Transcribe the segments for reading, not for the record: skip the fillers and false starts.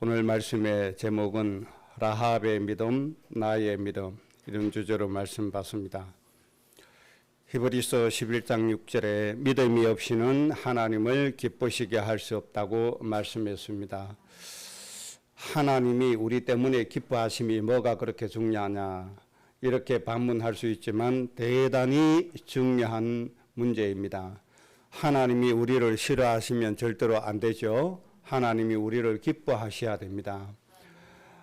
오늘 말씀의 제목은 라합의 믿음, 나의 믿음, 이런 주제로 말씀 받습니다. 히브리서 11장 6절에 믿음이 없이는 하나님을 기쁘시게 할 수 없다고 말씀했습니다. 하나님이 우리 때문에 기뻐하심이 뭐가 그렇게 중요하냐, 이렇게 반문할 수 있지만 대단히 중요한 문제입니다. 하나님이 우리를 싫어하시면 절대로 안 되죠. 하나님이 우리를 기뻐하셔야 됩니다.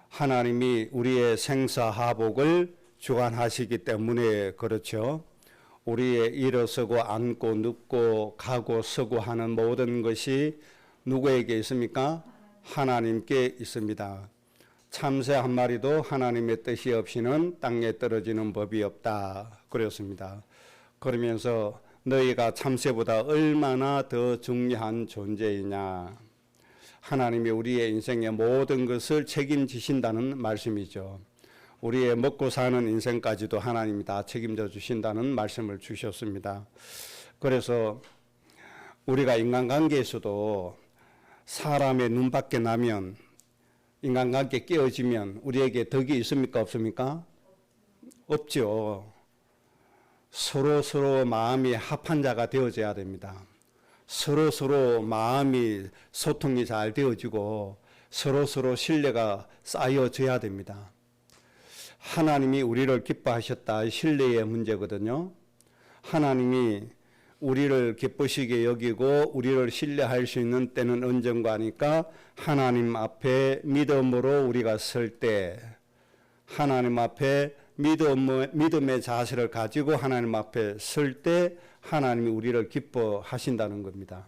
하나님이 우리의 생사하복을 주관하시기 때문에 그렇죠. 우리의 일어서고 앉고 눕고 가고 서고 하는 모든 것이 누구에게 있습니까? 하나님께 있습니다. 참새 한 마리도 하나님의 뜻이 없이는 땅에 떨어지는 법이 없다 그랬습니다. 그러면서 너희가 참새보다 얼마나 더 중요한 존재이냐, 하나님이 우리의 인생의 모든 것을 책임지신다는 말씀이죠. 우리의 먹고 사는 인생까지도 하나님이 다 책임져 주신다는 말씀을 주셨습니다. 그래서 우리가 인간관계에서도 사람의 눈밖에 나면, 인간관계 깨어지면 우리에게 덕이 있습니까? 없습니까? 없죠. 서로 마음이 합한 자가 되어져야 됩니다. 서로 마음이 소통이 잘 되어지고 서로 신뢰가 쌓여져야 됩니다. 하나님이 우리를 기뻐하셨다, 신뢰의 문제거든요. 하나님이 우리를 기쁘시게 여기고 우리를 신뢰할 수 있는 때는 언젠가 하니까 하나님 앞에 믿음으로 우리가 설 때, 하나님 앞에 믿음의 자세를 가지고 하나님 앞에 설 때 하나님이 우리를 기뻐하신다는 겁니다.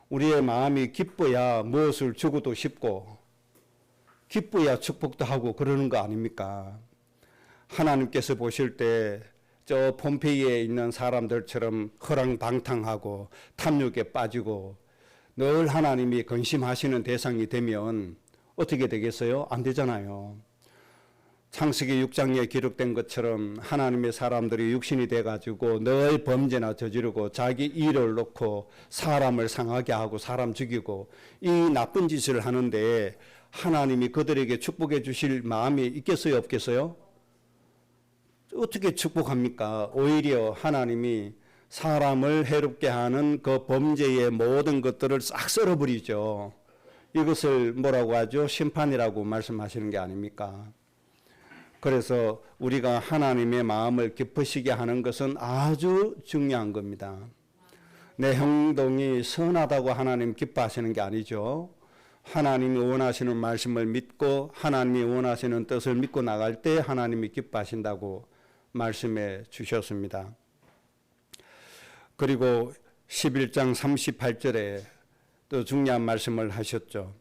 우리의 마음이 기뻐야 무엇을 주고도 싶고 기뻐야 축복도 하고 그러는 거 아닙니까? 하나님께서 보실 때 저 폼페이에 있는 사람들처럼 허랑방탕하고 탐욕에 빠지고 늘 하나님이 근심하시는 대상이 되면 어떻게 되겠어요? 안 되잖아요. 창세기 6장에 기록된 것처럼 하나님의 사람들이 육신이 돼가지고 늘 범죄나 저지르고 자기 일을 놓고 사람을 상하게 하고 사람 죽이고 이 나쁜 짓을 하는데 하나님이 그들에게 축복해 주실 마음이 있겠어요? 없겠어요? 어떻게 축복합니까? 오히려 하나님이 사람을 해롭게 하는 그 범죄의 모든 것들을 싹 썰어버리죠. 이것을 뭐라고 하죠? 심판이라고 말씀하시는 게 아닙니까? 그래서 우리가 하나님의 마음을 기쁘시게 하는 것은 아주 중요한 겁니다. 내 행동이 선하다고 하나님 기뻐하시는 게 아니죠. 하나님이 원하시는 말씀을 믿고 하나님이 원하시는 뜻을 믿고 나갈 때 하나님이 기뻐하신다고 말씀해 주셨습니다. 그리고 11장 38절에 또 중요한 말씀을 하셨죠.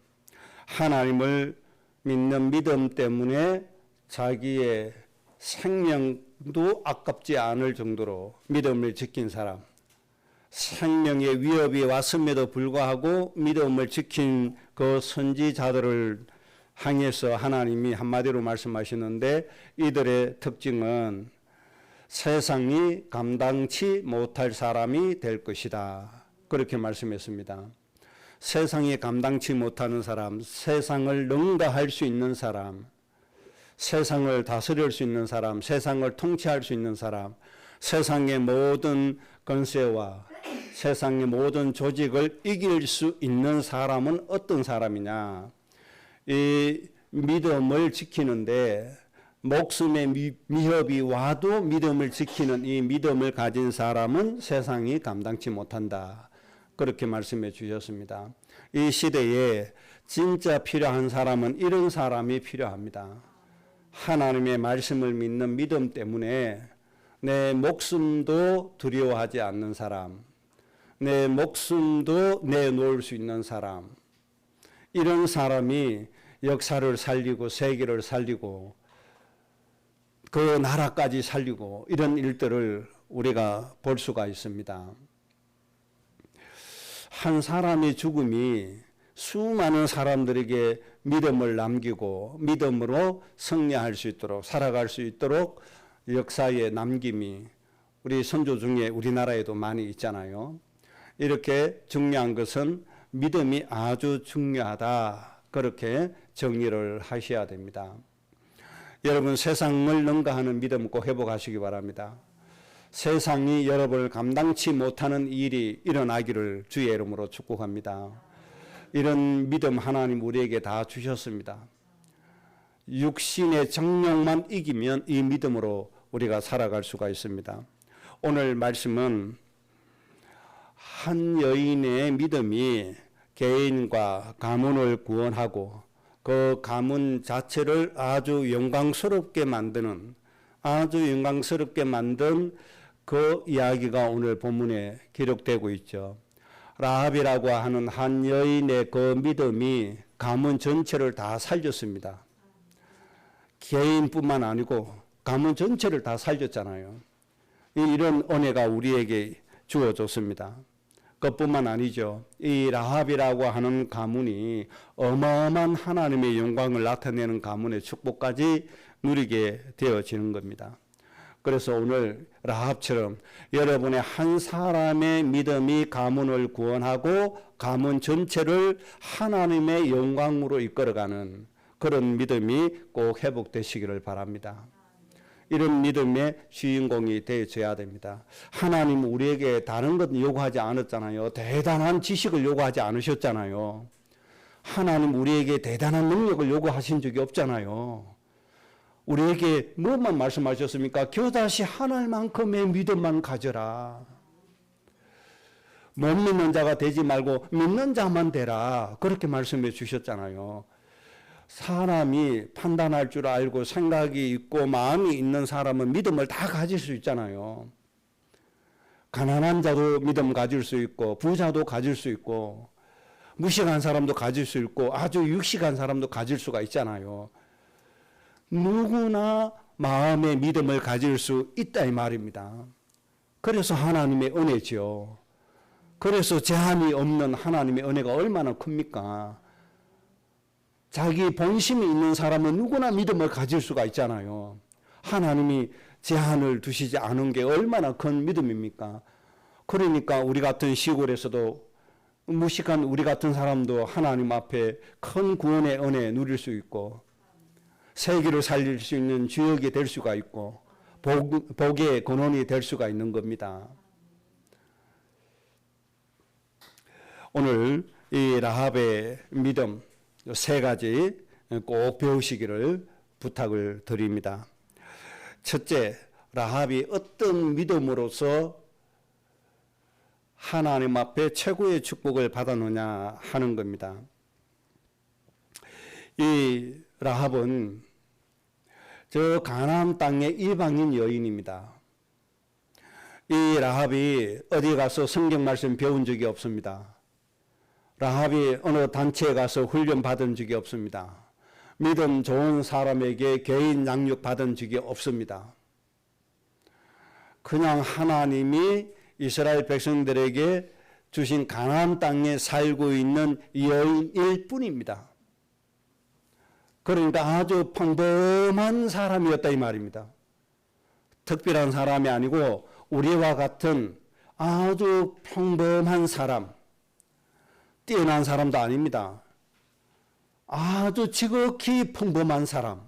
하나님을 믿는 믿음 때문에 자기의 생명도 아깝지 않을 정도로 믿음을 지킨 사람, 생명의 위협이 왔음에도 불구하고 믿음을 지킨 그 선지자들을 향해서 하나님이 한마디로 말씀하시는데 이들의 특징은 세상이 감당치 못할 사람이 될 것이다, 그렇게 말씀했습니다. 세상이 감당치 못하는 사람, 세상을 능가할 수 있는 사람, 세상을 다스릴 수 있는 사람, 세상을 통치할 수 있는 사람, 세상의 모든 권세와 세상의 모든 조직을 이길 수 있는 사람은 어떤 사람이냐? 이 믿음을 지키는데 목숨의 위협이 와도 믿음을 지키는 이 믿음을 가진 사람은 세상이 감당치 못한다, 그렇게 말씀해 주셨습니다. 이 시대에 진짜 필요한 사람은 이런 사람이 필요합니다. 하나님의 말씀을 믿는 믿음 때문에 내 목숨도 두려워하지 않는 사람, 내 목숨도 내놓을 수 있는 사람, 이런 사람이 역사를 살리고 세계를 살리고 그 나라까지 살리고 이런 일들을 우리가 볼 수가 있습니다. 한 사람의 죽음이 수많은 사람들에게 믿음을 남기고 믿음으로 승리할 수 있도록 살아갈 수 있도록 역사의 남김이 우리 선조 중에 우리나라에도 많이 있잖아요. 이렇게 중요한 것은 믿음이 아주 중요하다, 그렇게 정리를 하셔야 됩니다. 여러분 세상을 능가하는 믿음 꼭 회복하시기 바랍니다. 세상이 여러분을 감당치 못하는 일이 일어나기를 주의 이름으로 축복합니다. 이런 믿음 하나님 우리에게 다 주셨습니다. 육신의 정욕만 이기면 이 믿음으로 우리가 살아갈 수가 있습니다. 오늘 말씀은 한 여인의 믿음이 개인과 가문을 구원하고 그 가문 자체를 아주 영광스럽게 만든 그 이야기가 오늘 본문에 기록되고 있죠. 라합이라고 하는 한 여인의 그 믿음이 가문 전체를 다 살렸습니다. 개인뿐만 아니고 가문 전체를 다 살렸잖아요. 이런 은혜가 우리에게 주어졌습니다. 그것뿐만 아니죠. 이 라합이라고 하는 가문이 어마어마한 하나님의 영광을 나타내는 가문의 축복까지 누리게 되어지는 겁니다. 그래서 오늘 라합처럼 여러분의 한 사람의 믿음이 가문을 구원하고 가문 전체를 하나님의 영광으로 이끌어가는 그런 믿음이 꼭 회복되시기를 바랍니다. 이런 믿음의 주인공이 되어져야 됩니다. 하나님 우리에게 다른 것 요구하지 않았잖아요. 대단한 지식을 요구하지 않으셨잖아요. 하나님 우리에게 대단한 능력을 요구하신 적이 없잖아요. 우리에게 뭐만 말씀하셨습니까? 겨자씨 하나만큼의 믿음만 가져라. 못 믿는 자가 되지 말고 믿는 자만 되라. 그렇게 말씀해 주셨잖아요. 사람이 판단할 줄 알고 생각이 있고 마음이 있는 사람은 믿음을 다 가질 수 있잖아요. 가난한 자도 믿음 가질 수 있고 부자도 가질 수 있고 무식한 사람도 가질 수 있고 아주 육식한 사람도 가질 수가 있잖아요. 누구나 마음의 믿음을 가질 수 있다 이 말입니다. 그래서 하나님의 은혜죠. 그래서 제한이 없는 하나님의 은혜가 얼마나 큽니까? 자기 본심이 있는 사람은 누구나 믿음을 가질 수가 있잖아요. 하나님이 제한을 두시지 않은 게 얼마나 큰 믿음입니까? 그러니까 우리 같은 시골에서도 무식한 우리 같은 사람도 하나님 앞에 큰 구원의 은혜 누릴 수 있고 세계를 살릴 수 있는 주역이 될 수가 있고 복의 근원이 될 수가 있는 겁니다. 오늘 이 라합의 믿음 세 가지 꼭 배우시기를 부탁을 드립니다. 첫째, 라합이 어떤 믿음으로서 하나님 앞에 최고의 축복을 받았느냐 하는 겁니다. 이 라합은 저 가나안 땅의 이방인 여인입니다. 이 라합이 어디 가서 성경 말씀 배운 적이 없습니다. 라합이 어느 단체에 가서 훈련 받은 적이 없습니다. 믿음 좋은 사람에게 개인 양육 받은 적이 없습니다. 그냥 하나님이 이스라엘 백성들에게 주신 가나안 땅에 살고 있는 여인일 뿐입니다. 그러니까 아주 평범한 사람이었다 이 말입니다. 특별한 사람이 아니고 우리와 같은 아주 평범한 사람, 뛰어난 사람도 아닙니다. 아주 지극히 평범한 사람,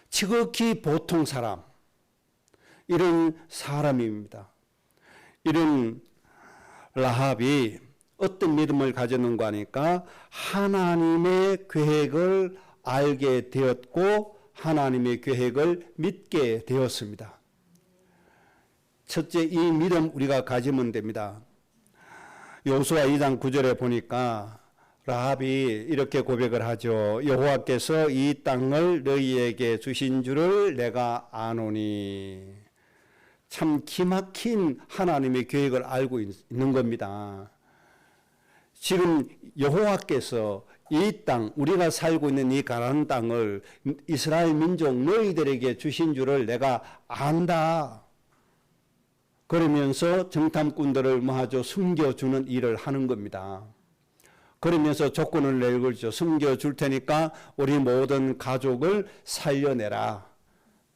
지극히 보통 사람, 이런 사람입니다. 이런 라합이 어떤 믿음을 가졌는가 하니까 하나님의 계획을 알게 되었고 하나님의 계획을 믿게 되었습니다. 첫째, 이 믿음 우리가 가지면 됩니다. 여호수아 2장 9절에 보니까 라합이 이렇게 고백을 하죠. 여호와께서 이 땅을 너희에게 주신 줄을 내가 아노니. 참 기막힌 하나님의 계획을 알고 있는 겁니다. 지금 여호와께서 이 땅, 우리가 살고 있는 이 가나안 땅을 이스라엘 민족 너희들에게 주신 줄을 내가 안다. 그러면서 정탐꾼들을 뭐하죠? 숨겨주는 일을 하는 겁니다. 그러면서 조건을 내걸죠. 숨겨줄 테니까 우리 모든 가족을 살려내라.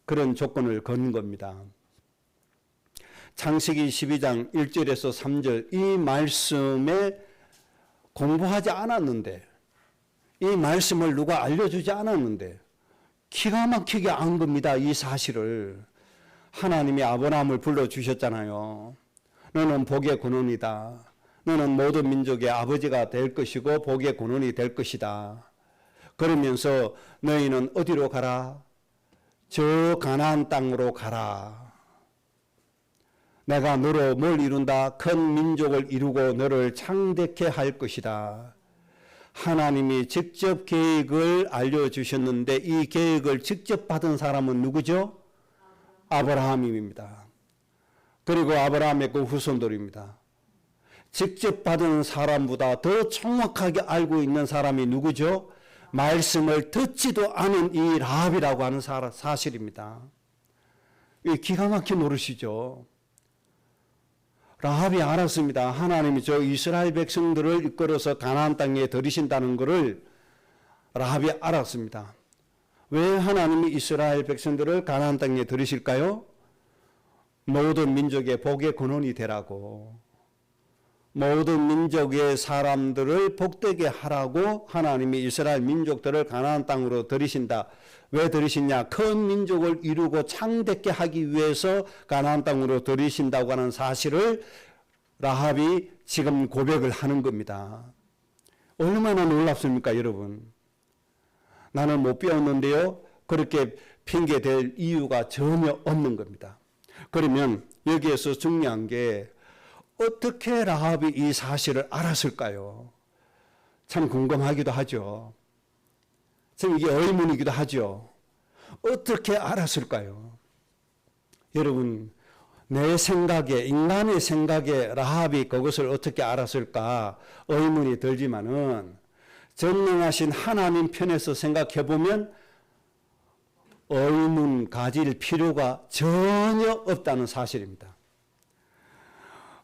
그런 조건을 건 겁니다. 창세기 12장 1절에서 3절 이 말씀에 공부하지 않았는데 이 말씀을 누가 알려주지 않았는데 기가 막히게 안 겁니다. 이 사실을. 하나님이 아브라함을 불러주셨잖아요. 너는 복의 근원이다. 너는 모든 민족의 아버지가 될 것이고 복의 근원이 될 것이다. 그러면서 너희는 어디로 가라? 저 가나안 땅으로 가라. 내가 너로 뭘 이룬다? 큰 민족을 이루고 너를 창대케 할 것이다. 하나님이 직접 계획을 알려주셨는데 이 계획을 직접 받은 사람은 누구죠? 아브라함입니다. 그리고 아브라함의 그 후손들입니다. 직접 받은 사람보다 더 정확하게 알고 있는 사람이 누구죠? 말씀을 듣지도 않은 이 라합이라고 하는 사실입니다. 이 기가 막힌 노릇이죠. 라합이 알았습니다. 하나님이 저 이스라엘 백성들을 이끌어서 가나안 땅에 들이신다는 것을 라합이 알았습니다. 왜 하나님이 이스라엘 백성들을 가나안 땅에 들이실까요? 모든 민족의 복의 근원이 되라고. 모든 민족의 사람들을 복되게 하라고 하나님이 이스라엘 민족들을 가나안 땅으로 들이신다. 왜 들이시냐? 큰 민족을 이루고 창대케 하기 위해서 가나안 땅으로 들이신다고 하는 사실을 라합이 지금 고백을 하는 겁니다. 얼마나 놀랍습니까, 여러분? 나는 못 배웠는데요. 그렇게 핑계댈 이유가 전혀 없는 겁니다. 그러면 여기에서 중요한 게 어떻게 라합이 이 사실을 알았을까요? 참 궁금하기도 하죠. 참 이게 의문이기도 하죠. 어떻게 알았을까요? 여러분, 내 생각에, 인간의 생각에 라합이 그것을 어떻게 알았을까 의문이 들지만은 전능하신 하나님 편에서 생각해 보면 의문 가질 필요가 전혀 없다는 사실입니다.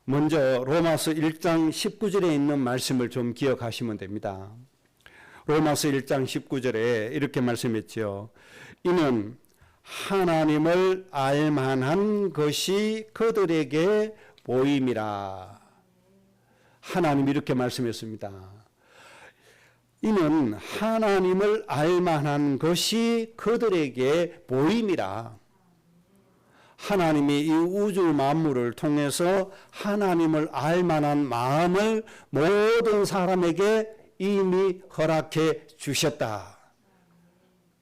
먼저 로마서 1장 19절에 있는 말씀을 좀 기억하시면 됩니다. 로마서 1장 19절에 이렇게 말씀했죠. 이는 하나님을 알만한 것이 그들에게 보임이라. 하나님이 이렇게 말씀했습니다. 이는 하나님을 알만한 것이 그들에게 보임이라. 하나님이 이 우주 만물을 통해서 하나님을 알만한 마음을 모든 사람에게 이미 허락해 주셨다.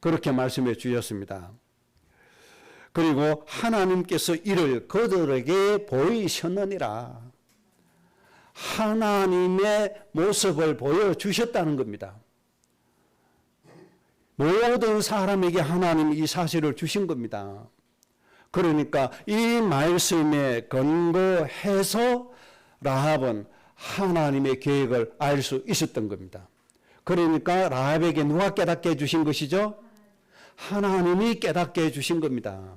그렇게 말씀해 주셨습니다. 그리고 하나님께서 이를 그들에게 보이셨느니라. 하나님의 모습을 보여주셨다는 겁니다. 모든 사람에게 하나님이 이 사실을 주신 겁니다. 그러니까 이 말씀에 근거해서 라합은 하나님의 계획을 알 수 있었던 겁니다. 그러니까 라합에게 누가 깨닫게 해주신 것이죠? 하나님이 깨닫게 해주신 겁니다.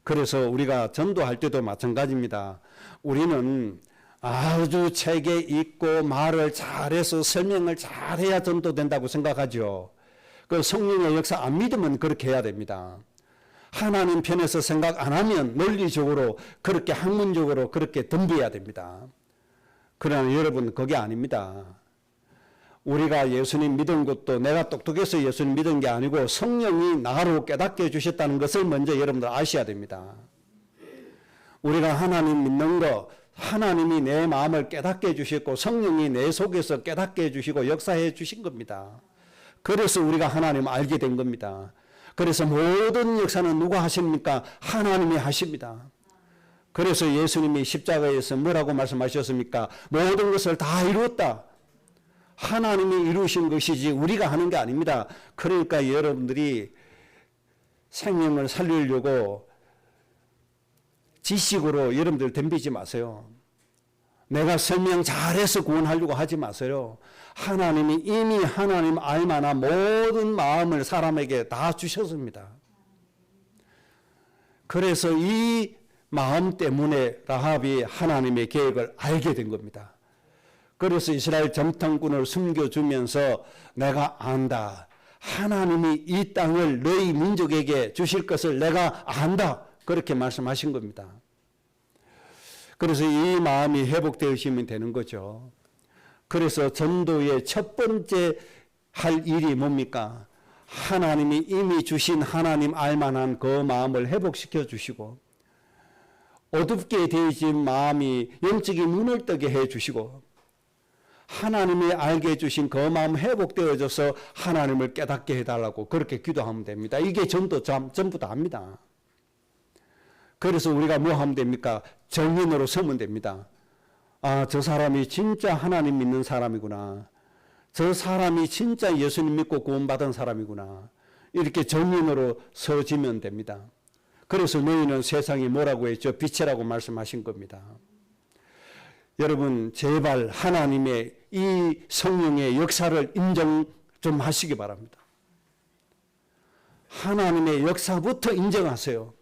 그래서 우리가 전도할 때도 마찬가지입니다. 우리는 아주 책에 읽고 말을 잘해서 설명을 잘해야 전도된다고 생각하죠. 그 성령의 역사 안 믿으면 그렇게 해야 됩니다. 하나님 편에서 생각 안 하면 논리적으로 그렇게 학문적으로 그렇게 덤벼야 됩니다. 그러나 여러분 그게 아닙니다. 우리가 예수님 믿은 것도 내가 똑똑해서 예수님 믿은 게 아니고 성령이 나로 깨닫게 해주셨다는 것을 먼저 여러분들 아셔야 됩니다. 우리가 하나님 믿는 거 하나님이 내 마음을 깨닫게 해주셨고 성령이 내 속에서 깨닫게 해주시고 역사해 주신 겁니다. 그래서 우리가 하나님을 알게 된 겁니다. 그래서 모든 역사는 누가 하십니까? 하나님이 하십니다. 그래서 예수님이 십자가에서 뭐라고 말씀하셨습니까? 모든 것을 다 이루었다. 하나님이 이루신 것이지 우리가 하는 게 아닙니다. 그러니까 여러분들이 생명을 살리려고 지식으로 여러분들 덤비지 마세요. 내가 설명 잘해서 구원하려고 하지 마세요. 하나님이 이미 하나님 알만한 모든 마음을 사람에게 다 주셨습니다. 그래서 이 마음 때문에 라합이 하나님의 계획을 알게 된 겁니다. 그래서 이스라엘 정탐꾼을 숨겨주면서 내가 안다. 하나님이 이 땅을 너희 민족에게 주실 것을 내가 안다. 그렇게 말씀하신 겁니다. 그래서 이 마음이 회복되시면 되는 거죠. 그래서 전도의 첫 번째 할 일이 뭡니까? 하나님이 이미 주신 하나님 알만한 그 마음을 회복시켜 주시고 어둡게 되어진 마음이 영적인 눈을 뜨게 해 주시고 하나님이 알게 해주신 그 마음 회복되어져서 하나님을 깨닫게 해달라고 그렇게 기도하면 됩니다. 이게 전도 전부 다 합니다. 그래서 우리가 뭐 하면 됩니까? 정인으로 서면 됩니다. 아, 저 사람이 진짜 하나님 믿는 사람이구나. 저 사람이 진짜 예수님 믿고 구원받은 사람이구나. 이렇게 정인으로 서지면 됩니다. 그래서 너희는 세상이 뭐라고 했죠? 빛이라고 말씀하신 겁니다. 여러분 제발 하나님의 이 성령의 역사를 인정 좀 하시기 바랍니다. 하나님의 역사부터 인정하세요.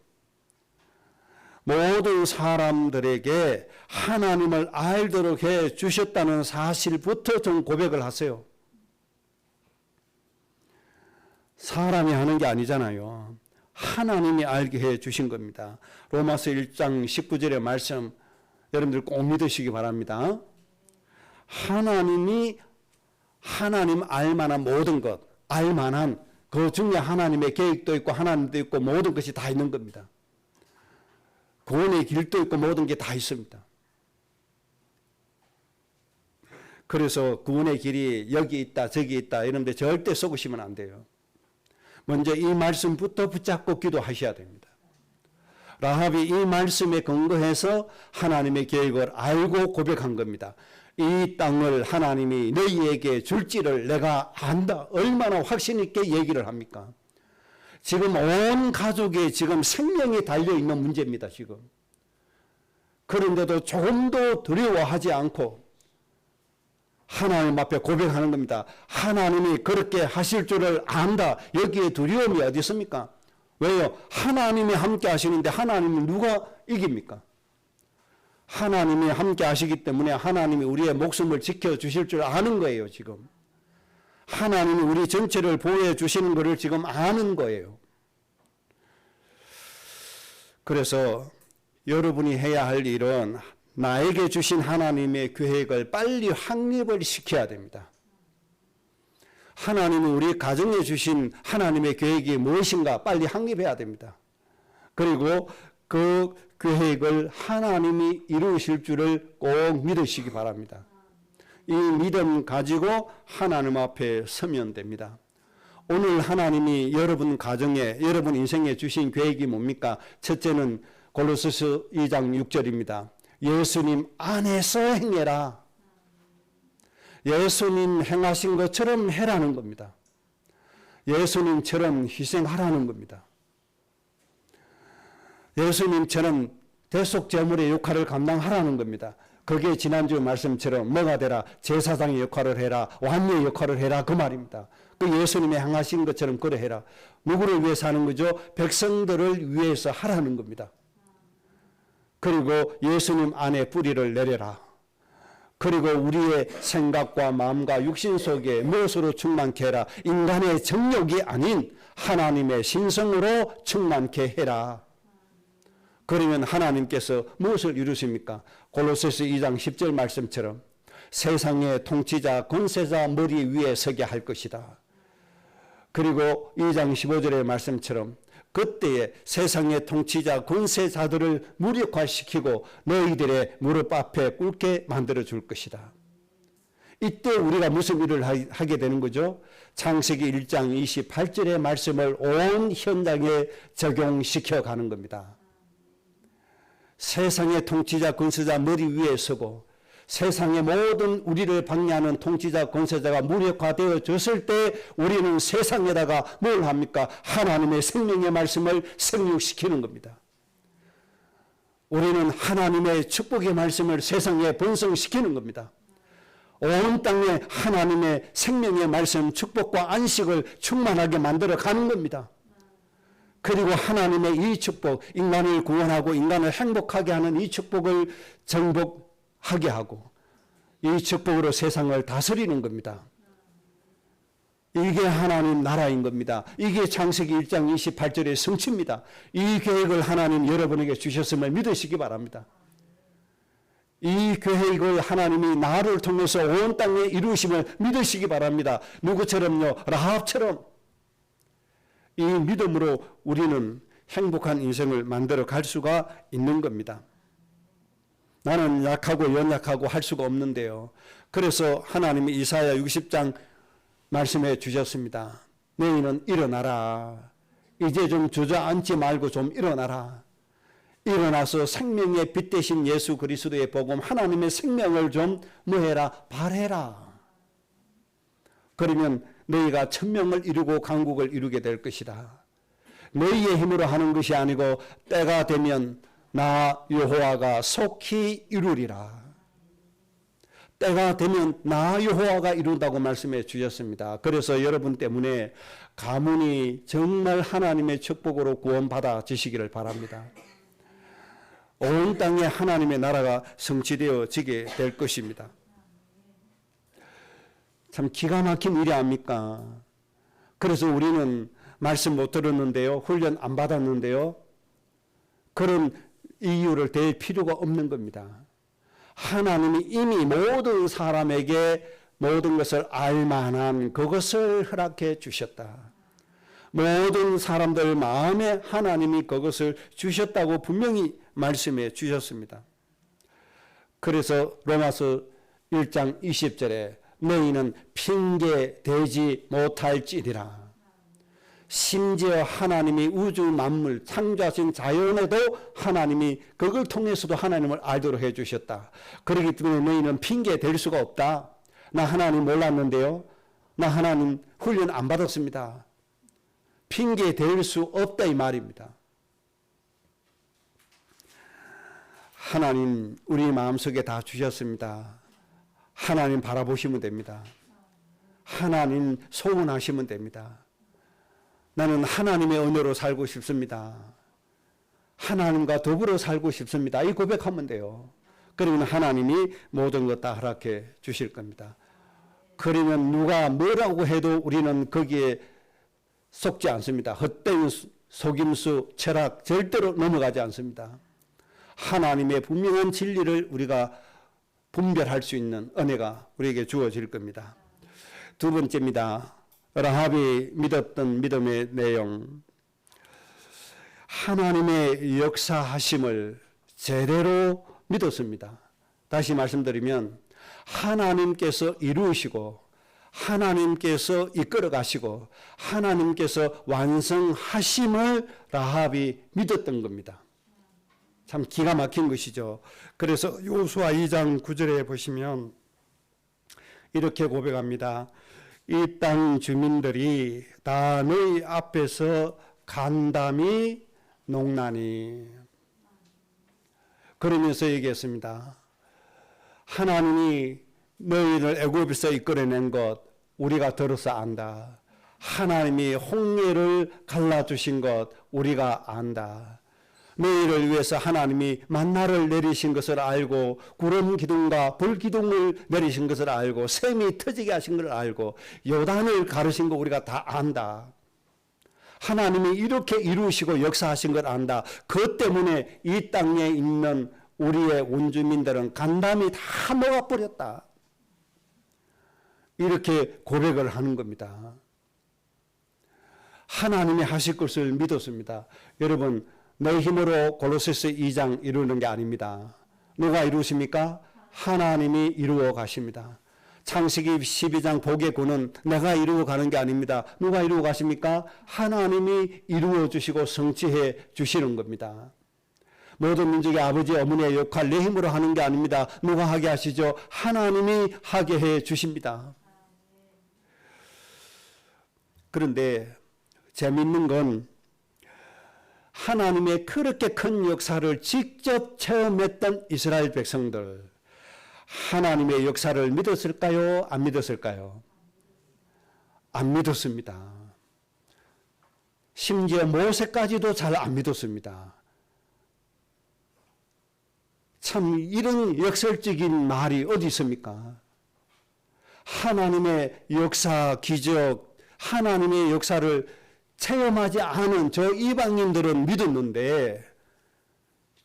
모든 사람들에게 하나님을 알도록 해 주셨다는 사실부터 좀 고백을 하세요. 사람이 하는 게 아니잖아요. 하나님이 알게 해 주신 겁니다. 로마서 1장 19절의 말씀 여러분들 꼭 믿으시기 바랍니다. 하나님이 하나님 알만한 모든 것, 알만한 그 중에 하나님의 계획도 있고 하나님도 있고 모든 것이 다 있는 겁니다. 구원의 길도 있고 모든 게 다 있습니다. 그래서 구원의 길이 여기 있다 저기 있다 이런데 절대 속으시면 안 돼요. 먼저 이 말씀부터 붙잡고 기도하셔야 됩니다. 라합이 이 말씀에 근거해서 하나님의 계획을 알고 고백한 겁니다. 이 땅을 하나님이 너희에게 줄지를 내가 안다. 얼마나 확신 있게 얘기를 합니까? 지금 온 가족의 지금 생명이 달려있는 문제입니다. 지금. 그런데도 조금도 두려워하지 않고 하나님 앞에 고백하는 겁니다. 하나님이 그렇게 하실 줄을 안다. 여기에 두려움이 어디 있습니까? 왜요? 하나님이 함께 하시는데 하나님은 누가 이깁니까? 하나님이 함께 하시기 때문에 하나님이 우리의 목숨을 지켜주실 줄 아는 거예요. 지금. 하나님이 우리 전체를 보호해 주시는 것을 지금 아는 거예요. 그래서 여러분이 해야 할 일은 나에게 주신 하나님의 계획을 빨리 확립을 시켜야 됩니다. 하나님은 우리 가정에 주신 하나님의 계획이 무엇인가 빨리 확립해야 됩니다. 그리고 그 계획을 하나님이 이루실 줄을 꼭 믿으시기 바랍니다. 이 믿음 가지고 하나님 앞에 서면 됩니다. 오늘 하나님이 여러분 가정에 여러분 인생에 주신 계획이 뭡니까? 첫째는 골로새서 2장 6절입니다. 예수님 안에서 행해라. 예수님 행하신 것처럼 해라는 겁니다. 예수님처럼 희생하라는 겁니다. 예수님처럼 대속제물의 역할을 감당하라는 겁니다. 그게 지난주 말씀처럼 뭐가 되라? 제사장의 역할을 해라. 왕의 역할을 해라. 그 말입니다. 그 예수님이 행하신 것처럼 그래 해라. 누구를 위해서 하는 거죠? 백성들을 위해서 하라는 겁니다. 그리고 예수님 안에 뿌리를 내려라. 그리고 우리의 생각과 마음과 육신 속에 무엇으로 충만케 해라? 인간의 정욕이 아닌 하나님의 신성으로 충만케 해라. 그러면 하나님께서 무엇을 이루십니까? 골로새서 2장 10절 말씀처럼 세상의 통치자 권세자 머리 위에 서게 할 것이다. 그리고 2장 15절의 말씀처럼 그때에 세상의 통치자 권세자들을 무력화시키고 너희들의 무릎 앞에 꿇게 만들어 줄 것이다. 이때 우리가 무슨 일을 하게 되는 거죠? 창세기 1장 28절의 말씀을 온 현장에 적용시켜 가는 겁니다. 세상의 통치자 권세자 머리 위에 서고 세상의 모든 우리를 방해하는 통치자 권세자가 무력화되어졌을 때 우리는 세상에다가 뭘 합니까? 하나님의 생명의 말씀을 생육시키는 겁니다. 우리는 하나님의 축복의 말씀을 세상에 번성시키는 겁니다. 온 땅에 하나님의 생명의 말씀 축복과 안식을 충만하게 만들어 가는 겁니다. 그리고 하나님의 이 축복, 인간을 구원하고 인간을 행복하게 하는 이 축복을 정복하게 하고 이 축복으로 세상을 다스리는 겁니다. 이게 하나님 나라인 겁니다. 이게 창세기 1장 28절의 성취입니다. 이 계획을 하나님 여러분에게 주셨음을 믿으시기 바랍니다. 이 계획을 하나님이 나를 통해서 온 땅에 이루심을 믿으시기 바랍니다. 누구처럼요? 라합처럼. 이 믿음으로 우리는 행복한 인생을 만들어 갈 수가 있는 겁니다. 나는 약하고 연약하고 할 수가 없는데요. 그래서 하나님이 이사야 60장 말씀해 주셨습니다. 너희는 일어나라. 이제 좀 주저앉지 말고 좀 일어나라. 일어나서 생명의 빛 대신 예수 그리스도의 복음, 하나님의 생명을 좀 뭐해라? 발해라. 그러면 너희가 천명을 이루고 강국을 이루게 될 것이다. 너희의 힘으로 하는 것이 아니고 때가 되면 나 여호와가 속히 이루리라. 때가 되면 나 여호와가 이룬다고 말씀해 주셨습니다. 그래서 여러분 때문에 가문이 정말 하나님의 축복으로 구원받아지시기를 바랍니다. 온 땅에 하나님의 나라가 성취되어지게 될 것입니다. 참 기가 막힌 일이 아닙니까? 그래서 우리는 말씀 못 들었는데요. 훈련 안 받았는데요. 그런 이유를 댈 필요가 없는 겁니다. 하나님이 이미 모든 사람에게 모든 것을 알만한 그것을 허락해 주셨다. 모든 사람들 마음에 하나님이 그것을 주셨다고 분명히 말씀해 주셨습니다. 그래서 로마서 1장 20절에 너희는 핑계 대지 못할지니라. 심지어 하나님이 우주 만물 창조하신 자연에도 하나님이 그걸 통해서도 하나님을 알도록 해주셨다. 그렇기 때문에 너희는 핑계 댈 수가 없다. 나 하나님 몰랐는데요. 나 하나님 훈련 안 받았습니다. 핑계 댈 수 없다 이 말입니다. 하나님 우리 마음속에 다 주셨습니다. 하나님 바라보시면 됩니다. 하나님 소원하시면 됩니다. 나는 하나님의 은혜로 살고 싶습니다. 하나님과 더불어 살고 싶습니다. 이 고백하면 돼요. 그러면 하나님이 모든 것 다 허락해 주실 겁니다. 그러면 누가 뭐라고 해도 우리는 거기에 속지 않습니다. 헛된 속임수, 철학 절대로 넘어가지 않습니다. 하나님의 분명한 진리를 우리가 분별할 수 있는 은혜가 우리에게 주어질 겁니다. 두 번째입니다. 라합이 믿었던 믿음의 내용. 하나님의 역사하심을 제대로 믿었습니다. 다시 말씀드리면 하나님께서 이루시고 하나님께서 이끌어 가시고 하나님께서 완성하심을 라합이 믿었던 겁니다. 참 기가 막힌 것이죠. 그래서 여호수아 2장 9절에 보시면 이렇게 고백합니다. 이 땅 주민들이 다 너희 앞에서 간담이 농나니. 그러면서 얘기했습니다. 하나님이 너희를 애굽에서 이끌어낸 것 우리가 들어서 안다. 하나님이 홍해를 갈라주신 것 우리가 안다. 너희를 위해서 하나님이 만나를 내리신 것을 알고 구름 기둥과 불 기둥을 내리신 것을 알고 샘이 터지게 하신 것을 알고 요단을 가르신 거 우리가 다 안다. 하나님이 이렇게 이루시고 역사하신 걸 안다. 그것 때문에 이 땅에 있는 우리의 원주민들은 간담이 다 녹아버렸다. 이렇게 고백을 하는 겁니다. 하나님이 하실 것을 믿었습니다. 여러분 내 힘으로 골로새서 2장 이루는 게 아닙니다. 누가 이루십니까? 하나님이 이루어 가십니다. 창세기 12장 복의 구는 내가 이루어 가는 게 아닙니다. 누가 이루어 가십니까? 하나님이 이루어 주시고 성취해 주시는 겁니다. 모든 민족의 아버지 어머니의 역할 내 힘으로 하는 게 아닙니다. 누가 하게 하시죠? 하나님이 하게 해 주십니다. 그런데 재밌는 건 하나님의 그렇게 큰 역사를 직접 체험했던 이스라엘 백성들, 하나님의 역사를 믿었을까요? 안 믿었을까요? 안 믿었습니다. 심지어 모세까지도 잘 안 믿었습니다. 참 이런 역설적인 말이 어디 있습니까? 하나님의 역사, 기적, 하나님의 역사를 체험하지 않은 저 이방인들은 믿었는데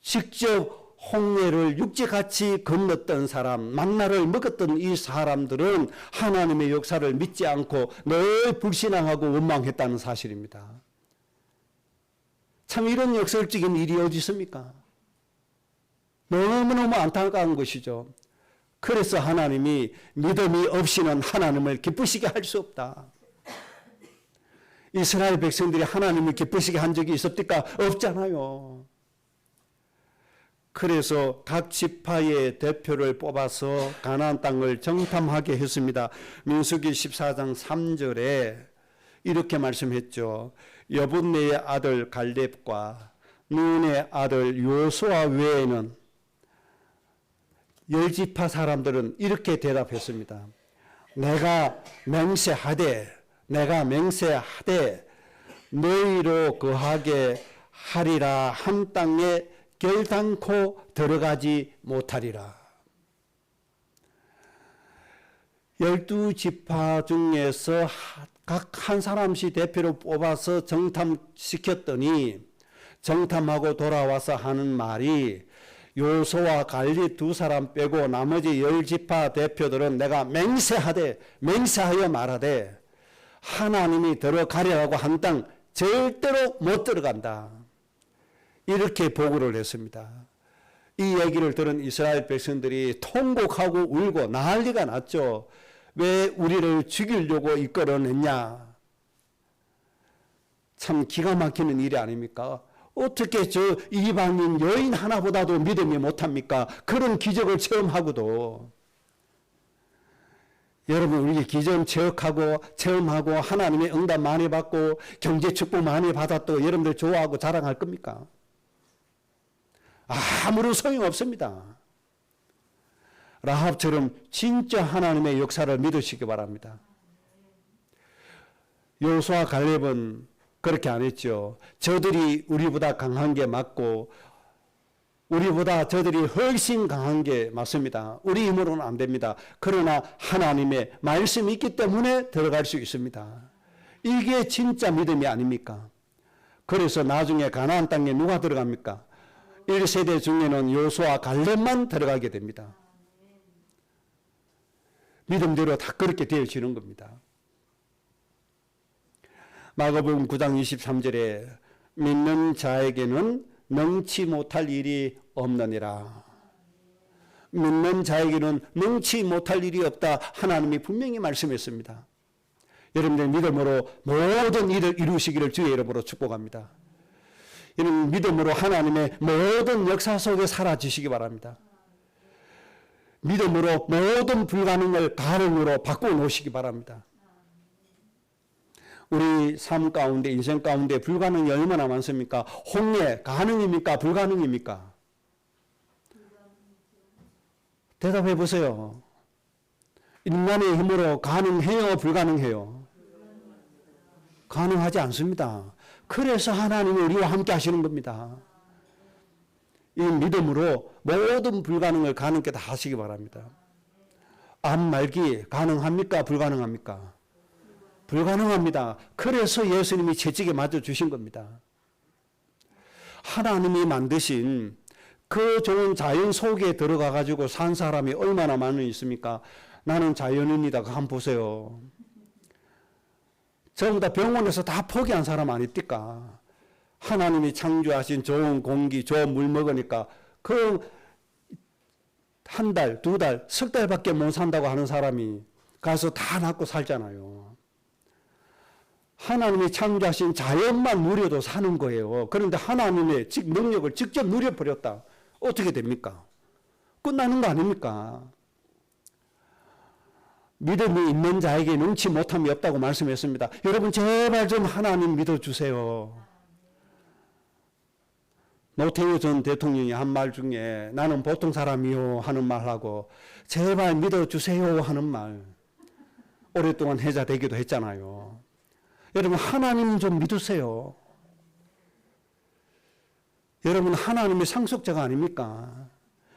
직접 홍해를 육지같이 건넜던 사람, 만나를 먹었던 이 사람들은 하나님의 역사를 믿지 않고 늘 불신앙하고 원망했다는 사실입니다. 참 이런 역설적인 일이 어디 있습니까? 너무너무 안타까운 것이죠. 그래서 하나님이 믿음이 없이는 하나님을 기쁘시게 할 수 없다. 이스라엘 백성들이 하나님을 기쁘시게 한 적이 있었습니까? 없잖아요. 그래서 각 지파의 대표를 뽑아서 가나안 땅을 정탐하게 했습니다. 민수기 14장 3절에 이렇게 말씀했죠. 여분네의 아들 갈렙과 눈의 아들 요수아 외에는 10지파 사람들은 이렇게 대답했습니다. 내가 맹세하되 너희로 거하게 하리라 한 땅에 결단코 들어가지 못하리라. 12지파 중에서 각 한 사람씩 대표로 뽑아서 정탐시켰더니 정탐하고 돌아와서 하는 말이 요수와 갈렙 두 사람 빼고 나머지 10지파 대표들은 내가 맹세하여 말하되 하나님이 들어가리라고 한 땅 절대로 못 들어간다. 이렇게 보고를 했습니다. 이 얘기를 들은 이스라엘 백성들이 통곡하고 울고 난리가 났죠. 왜 우리를 죽이려고 이끌어냈냐. 참 기가 막히는 일이 아닙니까? 어떻게 저 이방인 여인 하나보다도 믿음이 못합니까? 그런 기적을 체험하고도. 여러분 우리 기적 체험하고 하나님의 응답 많이 받고 경제 축복 많이 받았다고 여러분들 좋아하고 자랑할 겁니까? 아무런 소용없습니다. 라합처럼 진짜 하나님의 역사를 믿으시기 바랍니다. 요수아 갈렙은 그렇게 안 했죠. 저들이 우리보다 강한 게 맞고 우리보다 저들이 훨씬 강한 게 맞습니다. 우리 힘으로는 안 됩니다. 그러나 하나님의 말씀이 있기 때문에 들어갈 수 있습니다. 이게 진짜 믿음이 아닙니까? 그래서 나중에 가나안 땅에 누가 들어갑니까? 1세대 중에는 요수아 갈렙만 들어가게 됩니다. 믿음대로 다 그렇게 되어지는 겁니다. 마가복음 9장 23절에 믿는 자에게는 능치 못할 일이 없느니라. 믿는 자에게는 능치 못할 일이 없다. 하나님이 분명히 말씀했습니다. 여러분들 믿음으로 모든 일을 이루시기를 주의 이름으로 축복합니다. 이런 믿음으로 하나님의 모든 역사 속에 사라지시기 바랍니다. 믿음으로 모든 불가능을 가능으로 바꾸어 놓으시기 바랍니다. 우리 삶 가운데 인생 가운데 불가능이 얼마나 많습니까? 홍해 가능입니까? 불가능입니까? 대답해 보세요. 인간의 힘으로 가능해요? 불가능해요? 가능하지 않습니다. 그래서 하나님이 우리와 함께 하시는 겁니다. 이 믿음으로 모든 불가능을 가능케 다 하시기 바랍니다. 암 말기 가능합니까? 불가능합니까? 불가능합니다. 그래서 예수님이 채찍에 맞아 주신 겁니다. 하나님이 만드신 그 좋은 자연 속에 들어가 가지고 산 사람이 얼마나 많이 있습니까? 나는 자연인이다. 한번 보세요. 전부 다 병원에서 다 포기한 사람 아닙니까? 하나님이 창조하신 좋은 공기, 좋은 물 먹으니까 그 한 달, 두 달, 석 달밖에 못 산다고 하는 사람이 가서 다 낫고 살잖아요. 하나님이 창조하신 자연만 누려도 사는 거예요. 그런데 하나님의 능력을 직접 누려버렸다. 어떻게 됩니까? 끝나는 거 아닙니까? 믿음이 있는 자에게 능치 못함이 없다고 말씀했습니다. 여러분 제발 좀 하나님 믿어주세요. 노태우 전 대통령이 한 말 중에 나는 보통 사람이요 하는 말하고 제발 믿어주세요 하는 말 오랫동안 해자되기도 했잖아요. 여러분 하나님 좀 믿으세요. 여러분 하나님의 상속자가 아닙니까?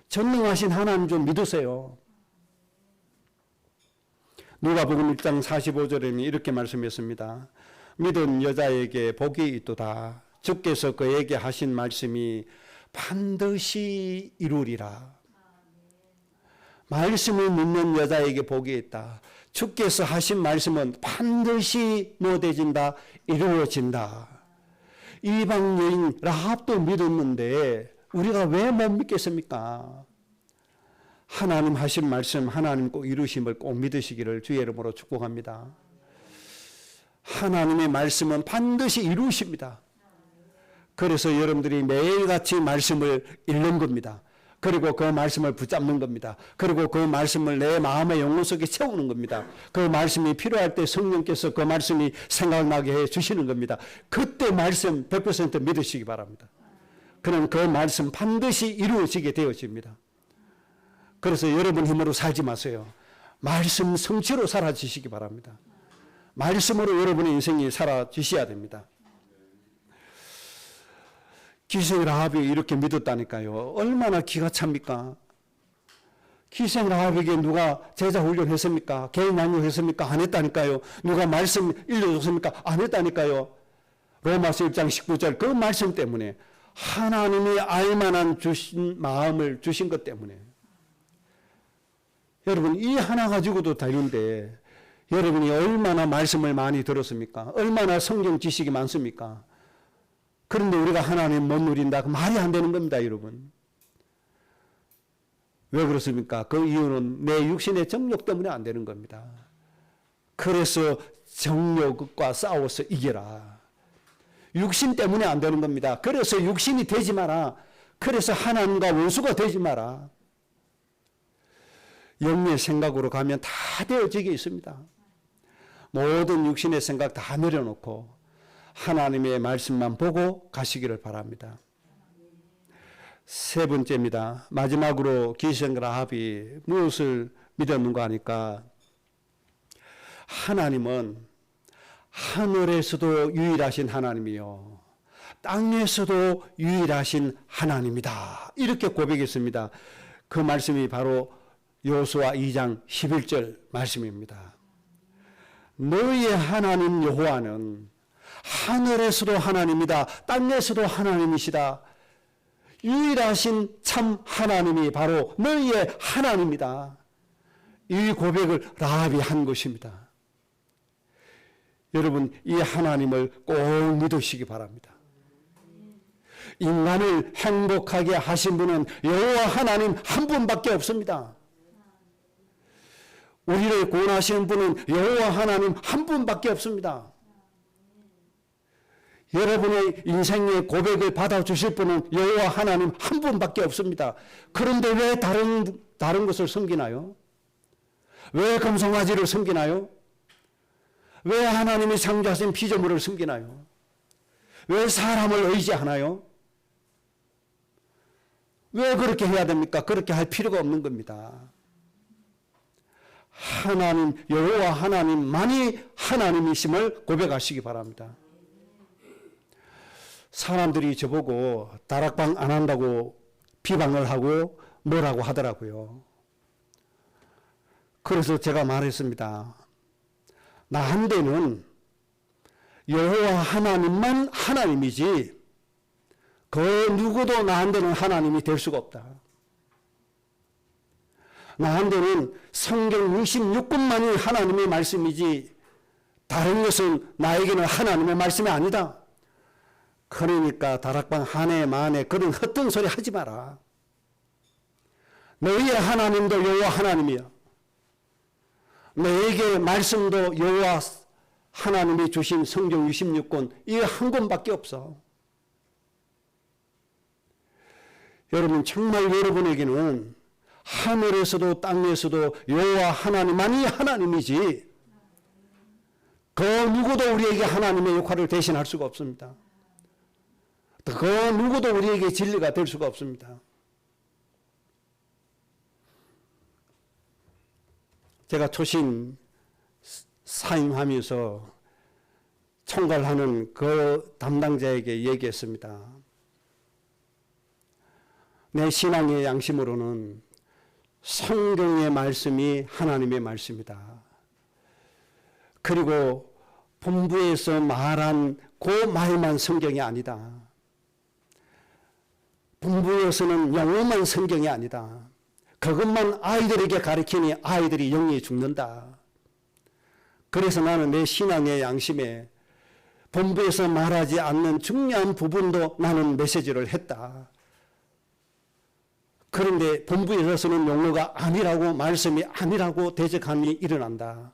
전능하신 하나님 좀 믿으세요. 누가복음 1장 45절에는 이렇게 말씀했습니다. 믿은 여자에게 복이 있도다. 주께서 그에게 하신 말씀이 반드시 이루리라. 말씀을 믿는 여자에게 복이 있다. 주께서 하신 말씀은 반드시 되진다, 이루어진다. 이방 여인 라합도 믿었는데 우리가 왜 못 믿겠습니까? 하나님 하신 말씀, 하나님 꼭 이루심을 꼭 믿으시기를 주의 이름으로 축복합니다. 하나님의 말씀은 반드시 이루십니다. 그래서 여러분들이 매일같이 말씀을 읽는 겁니다. 그리고 그 말씀을 붙잡는 겁니다. 그리고 그 말씀을 내 마음의 영혼 속에 채우는 겁니다. 그 말씀이 필요할 때 성령께서 그 말씀이 생각나게 해 주시는 겁니다. 그때 말씀 100% 믿으시기 바랍니다. 그럼 그 말씀 반드시 이루어지게 되어집니다. 그래서 여러분 힘으로 살지 마세요. 말씀 성취로 살아지시기 바랍니다. 말씀으로 여러분의 인생이 살아지셔야 됩니다. 기생 라합이 이렇게 믿었다니까요. 얼마나 기가 찹니까? 기생 라합에게 누가 제자 훈련했습니까? 개인 양육했습니까? 안 했다니까요. 누가 말씀 일러줬습니까? 안 했다니까요. 로마서 1장 19절 그 말씀 때문에 하나님이 알만한 주신 마음을 주신 것 때문에 여러분 이 하나 가지고도 되는데 여러분이 얼마나 말씀을 많이 들었습니까? 얼마나 성경 지식이 많습니까? 그런데 우리가 하나님 못 누린다. 말이 안 되는 겁니다, 여러분. 왜 그렇습니까? 그 이유는 내 육신의 정욕 때문에 안 되는 겁니다. 그래서 정욕과 싸워서 이겨라. 육신 때문에 안 되는 겁니다. 그래서 육신이 되지 마라. 그래서 하나님과 원수가 되지 마라. 영의 생각으로 가면 다 되어지게 있습니다. 모든 육신의 생각 다 내려놓고 하나님의 말씀만 보고 가시기를 바랍니다. 세 번째입니다. 마지막으로 기생 라합이 무엇을 믿었는가 하니까 하나님은 하늘에서도 유일하신 하나님이요 땅에서도 유일하신 하나님이다. 이렇게 고백했습니다. 그 말씀이 바로 여호수아 2장 11절 말씀입니다. 너희의 하나님 여호와는 하늘에서도 하나님이다. 땅에서도 하나님이시다. 유일하신 참 하나님이 바로 너희의 하나님이다. 이 고백을 라합이 한 것입니다. 여러분 이 하나님을 꼭 믿으시기 바랍니다. 인간을 행복하게 하신 분은 여호와 하나님 한 분밖에 없습니다. 우리를 구원하시는 분은 여호와 하나님 한 분밖에 없습니다. 여러분의 인생의 고백을 받아주실 분은 여호와 하나님 한 분밖에 없습니다. 그런데 왜 다른 것을 섬기나요? 왜 금송아지를 섬기나요? 왜 하나님이 창조하신 피조물을 섬기나요? 왜 사람을 의지하나요? 왜 그렇게 해야 됩니까? 그렇게 할 필요가 없는 겁니다. 하나님, 여호와 하나님만이 하나님이심을 고백하시기 바랍니다. 사람들이 저보고 다락방 안 한다고 비방을 하고 뭐라고 하더라고요. 그래서 제가 말했습니다. 나한테는 여호와 하나님만 하나님이지 그 누구도 나한테는 하나님이 될 수가 없다. 나한테는 성경 66권만이 하나님의 말씀이지 다른 것은 나에게는 하나님의 말씀이 아니다. 그러니까 다락방 한 해 만에 그런 헛된 소리 하지 마라. 너희의 하나님도 여호와 하나님이야. 너에게 말씀도 여호와 하나님이 주신 성경 66권 이 한 권밖에 없어. 여러분 정말 여러분에게는 하늘에서도 땅에서도 여호와 하나님만이 하나님이지 그 누구도 우리에게 하나님의 역할을 대신할 수가 없습니다. 그 누구도 우리에게 진리가 될 수가 없습니다. 제가 초신 사임하면서 총괄하는 그 담당자에게 얘기했습니다. 내 신앙의 양심으로는 성경의 말씀이 하나님의 말씀이다. 그리고 본부에서 말한 그 말만 성경이 아니다. 본부에서는 영어만 성경이 아니다. 그것만 아이들에게 가르치니 아이들이 영이 죽는다. 그래서 나는 내 신앙의 양심에 본부에서 말하지 않는 중요한 부분도 나는 메시지를 했다. 그런데 본부에서는 용어가 아니라고, 말씀이 아니라고 대적함이 일어난다.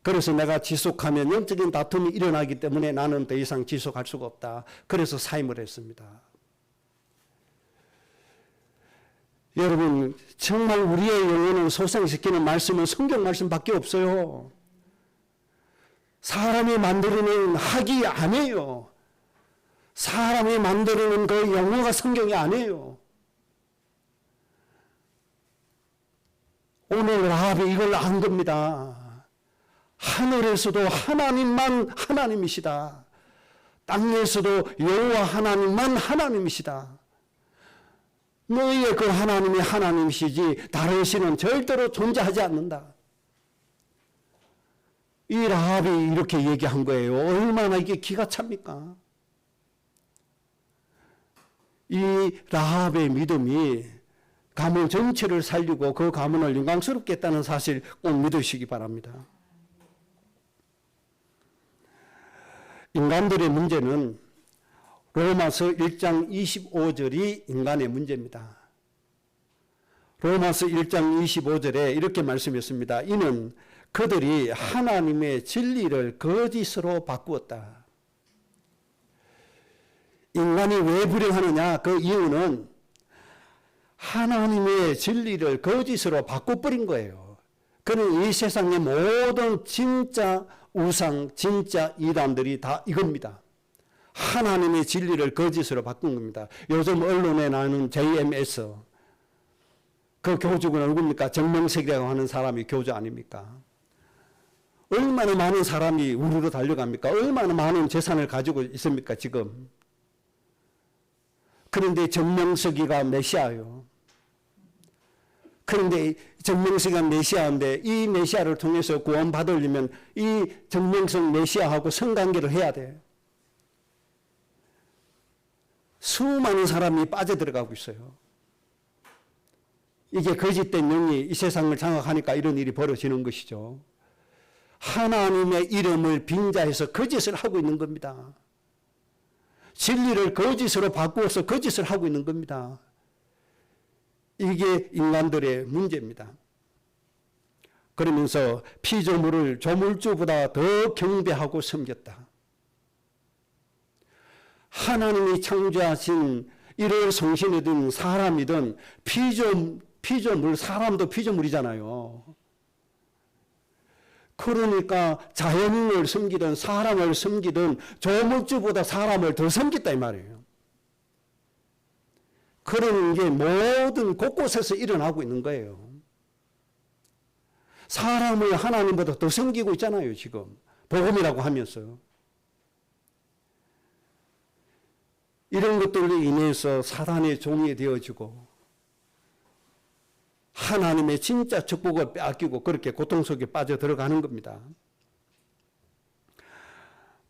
그래서 내가 지속하면 영적인 다툼이 일어나기 때문에 나는 더 이상 지속할 수가 없다. 그래서 사임을 했습니다. 여러분, 정말 우리의 영혼을 소생시키는 말씀은 성경 말씀밖에 없어요. 사람이 만들어낸 학이 아니에요. 사람이 만들어낸 그 영어가 성경이 아니에요. 오늘 라합이 이걸 안 겁니다. 하늘에서도 하나님만 하나님이시다. 땅에서도 여호와 하나님만 하나님이시다. 너희의 그 하나님이 하나님이시지 다른 신은 절대로 존재하지 않는다. 이 라합이 이렇게 얘기한 거예요. 얼마나 이게 기가 찹니까? 이 라합의 믿음이 가문 전체를 살리고 그 가문을 영광스럽게 했다는 사실 꼭 믿으시기 바랍니다. 인간들의 문제는 로마서 1장 25절이 인간의 문제입니다. 로마서 1장 25절에 이렇게 말씀했습니다. 이는 그들이 하나님의 진리를 거짓으로 바꾸었다. 인간이 왜 불행하느냐? 그 이유는 하나님의 진리를 거짓으로 바꿔버린 거예요. 그는 이 세상의 모든 진짜 우상, 진짜 이단들이 다 이겁니다. 하나님의 진리를 거짓으로 바꾼 겁니다. 요즘 언론에 나오는 JMS, 그 교주가 누굽니까? 정명석이라고 하는 사람이 교주 아닙니까? 얼마나 많은 사람이 우르르 달려갑니까? 얼마나 많은 재산을 가지고 있습니까, 지금? 그런데 정명석이가 메시아예요. 그런데 정명석이가 메시아인데 이 메시아를 통해서 구원받으려면 이 정명석 메시아하고 성관계를 해야 돼. 수많은 사람이 빠져들어가고 있어요. 이게 거짓된 영이 이 세상을 장악하니까 이런 일이 벌어지는 것이죠. 하나님의 이름을 빙자해서 거짓을 하고 있는 겁니다. 진리를 거짓으로 바꾸어서 거짓을 하고 있는 겁니다. 이게 인간들의 문제입니다. 그러면서 피조물을 조물주보다 더 경배하고 섬겼다. 하나님이 창조하신 일월 성신이든 사람이든 피조물, 사람도 피조물이잖아요. 그러니까 자연인을 섬기든 사람을 섬기든 조물주보다 사람을 더 섬겼다 이 말이에요. 그런 게 모든 곳곳에서 일어나고 있는 거예요. 사람을 하나님보다 더 섬기고 있잖아요, 지금. 복음이라고 하면서. 이런 것들로 인해서 사단의 종이 되어지고 하나님의 진짜 축복을 빼앗기고 그렇게 고통 속에 빠져 들어가는 겁니다.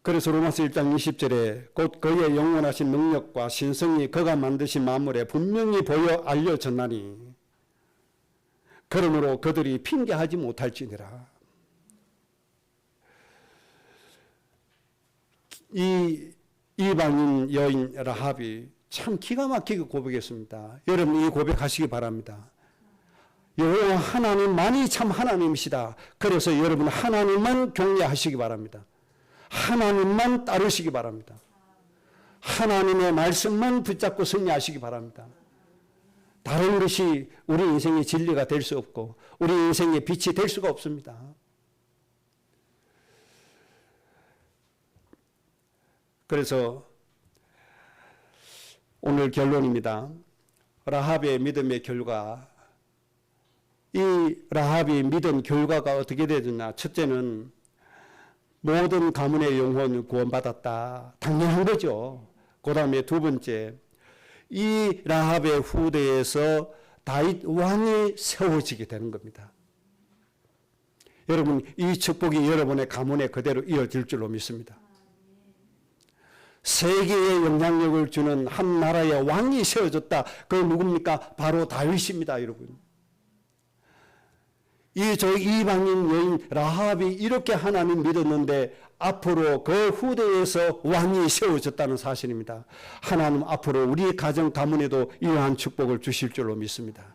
그래서 로마서 1장 20절에 곧 그의 영원하신 능력과 신성이 그가 만드신 만물에 분명히 보여 알려졌나니 그러므로 그들이 핑계하지 못할지니라. 이 이방인 여인 라합이 참 기가 막히게 고백했습니다. 여러분 이 고백하시기 바랍니다. 여호와 하나님만이 참 하나님이시다. 그래서 여러분 하나님만 경외하시기 바랍니다. 하나님만 따르시기 바랍니다. 하나님의 말씀만 붙잡고 승리하시기 바랍니다. 다른 것이 우리 인생의 진리가 될 수 없고 우리 인생의 빛이 될 수가 없습니다. 그래서 오늘 결론입니다. 라합의 믿음의 결과, 이 라합이 믿은 결과가 어떻게 되느냐. 첫째는 모든 가문의 영혼 구원받았다. 당연한 거죠. 그 다음에 두 번째, 이 라합의 후대에서 다윗 왕이 세워지게 되는 겁니다. 여러분 이 축복이 여러분의 가문에 그대로 이어질 줄로 믿습니다. 세계에 영향력을 주는 한 나라의 왕이 세워졌다. 그 누굽니까? 바로 다윗입니다, 여러분. 저 이방인 여인 라합이 이렇게 하나님 믿었는데 앞으로 그 후대에서 왕이 세워졌다는 사실입니다. 하나님 앞으로 우리 가정 가문에도 이러한 축복을 주실 줄로 믿습니다.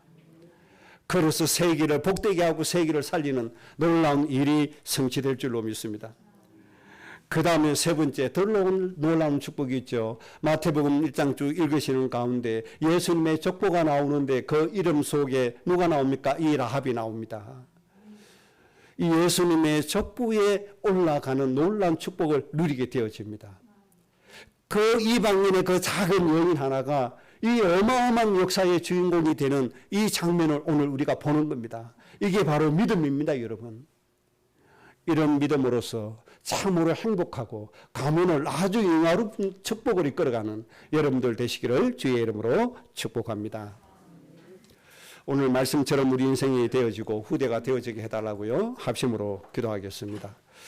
그래서 세계를 복되게 하고 세계를 살리는 놀라운 일이 성취될 줄로 믿습니다. 그 다음에 세 번째 더 놀라운 축복이 있죠. 마태복음 1장 쭉 읽으시는 가운데 예수님의 족보가 나오는데 그 이름 속에 누가 나옵니까? 이 라합이 나옵니다. 이 예수님의 족보에 올라가는 놀라운 축복을 누리게 되어집니다. 그 이방인의 그 작은 여인 하나가 이 어마어마한 역사의 주인공이 되는 이 장면을 오늘 우리가 보는 겁니다. 이게 바로 믿음입니다, 여러분. 이런 믿음으로써 참으로 행복하고 가문을 아주 영화로운 축복을 이끌어가는 여러분들 되시기를 주의 이름으로 축복합니다. 오늘 말씀처럼 우리 인생이 되어지고 후대가 되어지게 해달라고요. 합심으로 기도하겠습니다.